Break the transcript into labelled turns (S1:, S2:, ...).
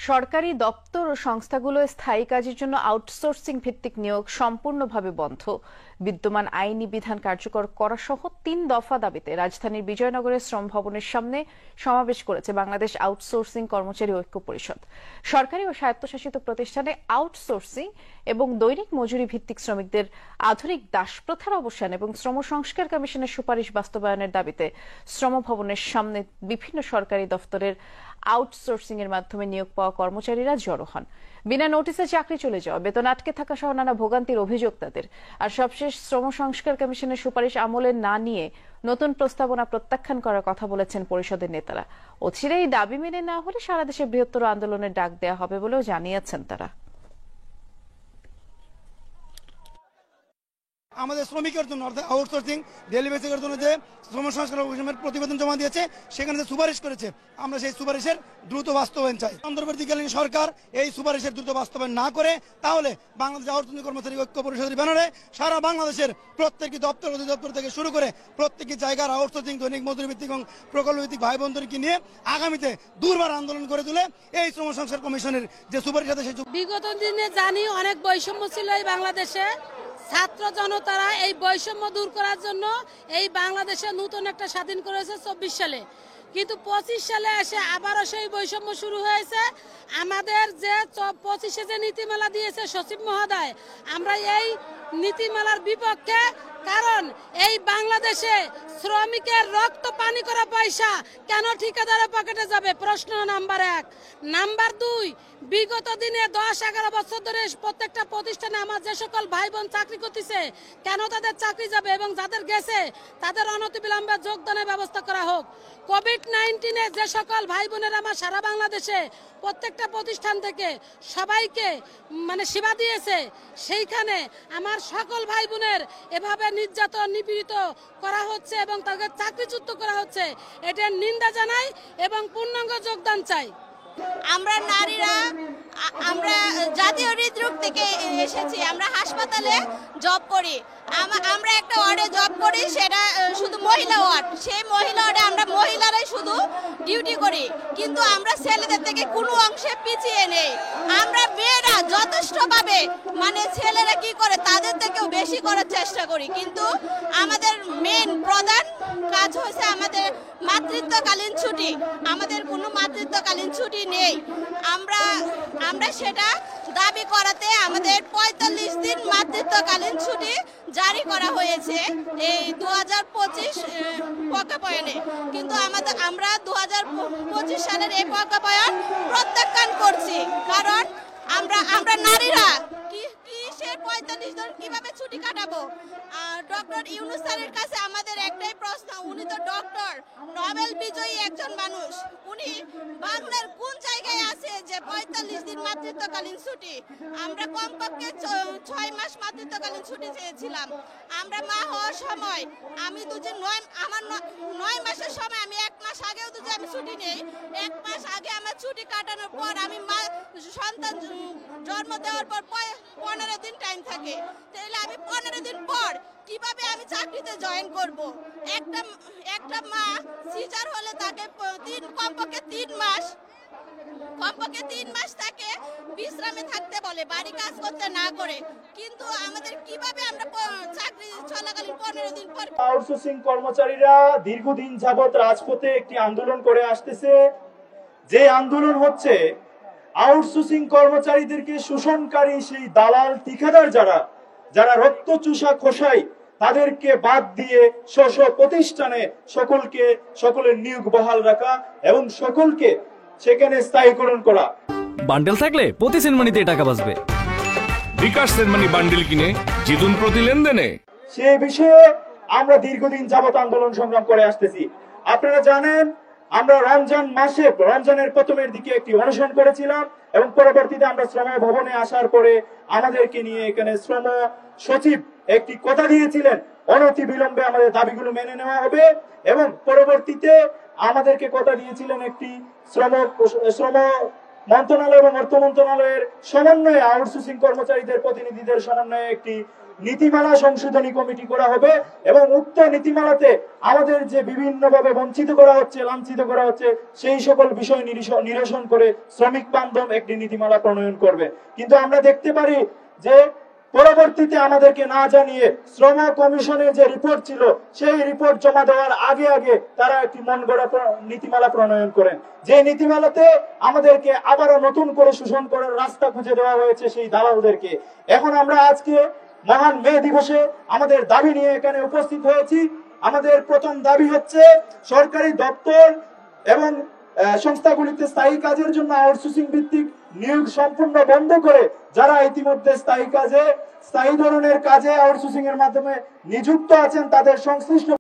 S1: সরকারি দপ্তর ও সংস্থাগুলোয় স্থায়ী কাজের জন্য আউটসোর্সিং ভিত্তিক নিয়োগ সম্পূর্ণভাবে বন্ধ। বিদ্যমান আইনি বিধান কার্যকর করা সহ ৩ দফা দাবিতে রাজধানীর বিজয়নগরের শ্রম ভবনের সামনে সমাবেশ করেছে বাংলাদেশ আউটসোর্সিং কর্মচারী ঐক্য পরিষদ। সরকারি ও স্বায়ত্তশাসিত প্রতিষ্ঠানে আউটসোর্সিং এবং দৈনিক মজুরি ভিত্তিক শ্রমিকদের আধুনিক দাসপ্রথার অবসান এবং শ্রম সংস্কার কমিশনের সুপারিশ বাস্তবায়নের দাবিতে শ্রম ভবনের সামনে বিভিন্ন সরকারি দপ্তরের আউটসোর্সিং এর মাধ্যমে নিয়োগ পাওয়া কর্মচারীরা জড়ো হন। বিনা নোটিসে চাকরি চলে যাওয়া, বেতন আটকে থাকা সহ নানা ভোগান্তির অভিযোগ তাদের। আর সবশেষ শ্রম সংস্কার কমিশনের সুপারিশ আমলে না নিয়ে নতুন প্রস্তাবনা প্রত্যাখ্যান করার কথা বলেছেন পরিষদের নেতারা। অচিরেই দাবি মেনে না হলে সারা দেশে বৃহত্তর আন্দোলনের ডাক দেওয়া হবে বলেও জানিয়েছেন তারা।
S2: আমাদের শ্রমিকের জন্য অর্থাৎ আউটসোর্সিং ডেইলি বেসিকের জন্য যে শ্রম সংস্কার কমিশনের প্রতিবেদন জমা দিয়েছে, সেখানে যে সুপারিশ করেছে, আমরা সেই সুপারিশের দ্রুত বাস্তবায়ন চাই। অন্তর্বর্তীকালীন সরকার এই সুপারিশের দ্রুত বাস্তবায়ন না করে তাহলে বাংলাদেশ আউটসোর্সিং কর্মচারী ঐক্য পরিষদের ব্যানারে সারা বাংলাদেশের প্রত্যেকটি দপ্তর অধিদপ্তর থেকে শুরু করে প্রত্যেকটি জায়গার আউটসোর্সিং দৈনিক মজুরি ভিত্তিক এবং প্রকল্প ভিত্তিক ভাই বোনদেরকে নিয়ে আগামীতে দুর্বার আন্দোলন করে তুলে এই শ্রম সংস্কার কমিশনের যে সুপারিশ আছে সেই
S3: বিগত দিনে জানি অনেক বৈষম্য ছিল এই বাংলাদেশে। ছাত্র জনতারা এই বৈষম্য দূর করার জন্য এই বাংলাদেশে নতুন একটা স্বাধীন করেছে 24 সালে, কিন্তু 25 সালে এসে আবারও সেই বৈষম্য শুরু হয়েছে। আমাদের যে 25-এ যে নীতিমালা দিয়েছে সচিব মহোদয়, আমরা এই নীতিমালার বিপক্ষে। কারণ এই বাংলাদেশে শ্রমিকের রক্ত পানি করা পয়সা কেন ঠিকাদারের পকেটে যাবে? প্রশ্ন নাম্বার 1। নাম্বার 2, বিগত দিনে 10-11 বছর ধরে প্রত্যেকটা প্রতিষ্ঠানে আমার যে সকল ভাই বোন চাকরি করতেছে, কেন তাদের চাকরি যাবে? এবং যাদের গেছে তাদের অনতিবিলম্বে যোগদানের ব্যবস্থা করা হোক। কোভিড-19-এ যে সকল ভাই বোনের আমার সারা বাংলাদেশে প্রত্যেকটা প্রতিষ্ঠান থেকে সবাইকে সেবা দিয়েছে, সেইখানে আমার সকল ভাই বোনের এভাবে নির্যাতন নিপীড়িত করা হচ্ছে এবং তাদের চাকরিচ্যুত করা হচ্ছে। এটার নিন্দা জানাই এবং পূর্ণাঙ্গ যোগদান চাই।
S4: আমরা নারীরা, আমরা জাতীয় হৃদরোগ থেকে এসেছি, আমরা হাসপাতালে জব করি। আমরা একটা ওয়ার্ডে জব করি, সেটা শুধু মহিলা ওয়ার্ড। সেই মহিলা ওয়ার্ডে আমরা মহিলারাই শুধু ডিউটি করি, কিন্তু আমরা ছেলেদের থেকে কোনো অংশে পিছিয়ে নেই। আমরা মেয়েরা যথেষ্টভাবে ছেলেরা কি করে তাদের থেকেও বেশি করার চেষ্টা করি, কিন্তু আমাদের মেন প্রধান কাজ হচ্ছে আমাদের মাতৃত্বকালীন ছুটি। আমাদের কোনো মাতৃত্বকালীন ছুটি নেই। আমরা সেটা দাবি করাতে আমাদের 45 দিন মাতৃত্বকালীন ছুটি জারি করা হয়েছে এই 2025 প্রজ্ঞাপনে, কিন্তু আমরা 2025 সালের এই প্রজ্ঞাপন প্রত্যাখ্যান করছি। কারণ আমরা নারীরা কিসের 45 দিন কিভাবে ছুটি কাটাবো? ডক্টর ইউনূস স্যারের কাছে আমাদের একটাই প্রশ্ন, উনি তো ডক্টর, নোবেল বিজয়ী একজন মানুষ, উনি বাংলার কোন জায়গায় আছে যে 45 দিন মাতৃত্বকালীন ছুটি? আমরা কমপক্ষে 6 মাস মাতৃত্বকালীন ছুটি চেয়েছিলাম। আমরা মা হওয়ার সময় আমি আমার 9 মাসের সময় আমি 1 মাস আগেও আমি ছুটি নেই। 1 মাস আগে আমার ছুটি কাটানোর পর আমি সন্তান জন্ম দেওয়ার পর 15 দিন টাইম থাকে, তাহলে আমি 15 দিন পর কিভাবে আমি চাকরিতে জয়েন করব? একটা মা সিজার হলে তাকে কমপক্ষে 3 মাস তাকে বিশ্রামে থাকতে বলে, বাড়ি কাজ করতে না করে, কিন্তু আমাদের কিভাবে আমরা চাকরি চলাকালীন 15 দিন পর।
S5: আউটসোর্সিং কর্মচারীরা দীর্ঘদিন যাবত রাজপথে একটি আন্দোলন করে আসতেছে, যে আন্দোলন হচ্ছে আউটসোর্সিং কর্মচারীদেরকে শোষণকারী সেই দালাল ঠিকাদার যারা রক্ত চুষা খোসাই, তাদেরকে বাদ দিয়ে স্ব প্রতিষ্ঠানে সকলের নিয়োগ বহাল রাখা এবং সকলকে সেখানে স্থায়ীকরণ করা।
S6: বান্ডেল থাকলে প্রতি সেনমানিতে টাকা বাঁচবে।
S7: বিকাশ সেনমানি বান্ডেল কিনে জিতুন প্রতি লেনদেনে।
S5: সে বিষয়ে আমরা দীর্ঘদিন যাবত আন্দোলন সংগ্রাম করে আসতেছি। আপনারা জানেন, আমরা রমজানের প্রথমের দিকে একটি অনশন করেছিলাম এবং পরবর্তীতে আমরা শ্রম ভবনে আসার পরে আমাদেরকে নিয়ে এখানে শ্রম সচিব একটি কথা দিয়েছিলেন, অনতি বিলম্বে আমাদের দাবিগুলো মেনে নেওয়া হবে, এবং পরবর্তীতে আমাদেরকে কথা দিয়েছিলেন একটি শ্রম মন্ত্রণালয় এবং অর্থ মন্ত্রণালয়ের সমন্বয়ে আউটসোর্সিং কর্মচারীদের প্রতিনিধিদের সমন্বয়ে একটি নীতিমালা সংশোধনী কমিটি করা হবে এবং উক্ত নীতিমালাতে আমাদের যে বিভিন্নভাবে বঞ্চিত করা হচ্ছে, লাঞ্ছিত করা হচ্ছে, সেই সকল বিষয় নিরসন করে শ্রমিক বান্ধব একটি নীতিমালা প্রণয়ন করবে। কিন্তু আমরা দেখতে পারি যে পরবর্তীতে আমাদেরকে না জানিয়ে শ্রম কমিশনের যে রিপোর্ট ছিল সেই রিপোর্ট জমা দেওয়ার আগে আগে তারা একটি মন গড়া নীতিমালা প্রণয়ন করেন, যে নীতিমালাতে আমাদেরকে আবারও নতুন করে শোষণ করার রাস্তা খুঁজে দেওয়া হয়েছে সেই দালালদেরকে। এখন আমরা আজকে মহান মে দিবসে আমাদের দাবি নিয়ে এখানে উপস্থিত হয়েছি। আমাদের প্রথম দাবি হচ্ছে সরকারি দপ্তর এবং সংস্থাগুলিতে স্থায়ী কাজের জন্য আউটসোর্সিং ভিত্তিক নিয়োগ সম্পূর্ণ বন্ধ করে যারা ইতিমধ্যে স্থায়ী ধরনের কাজে আউটসোর্সিং এর মাধ্যমে নিযুক্ত আছেন তাদের সংশ্লিষ্ট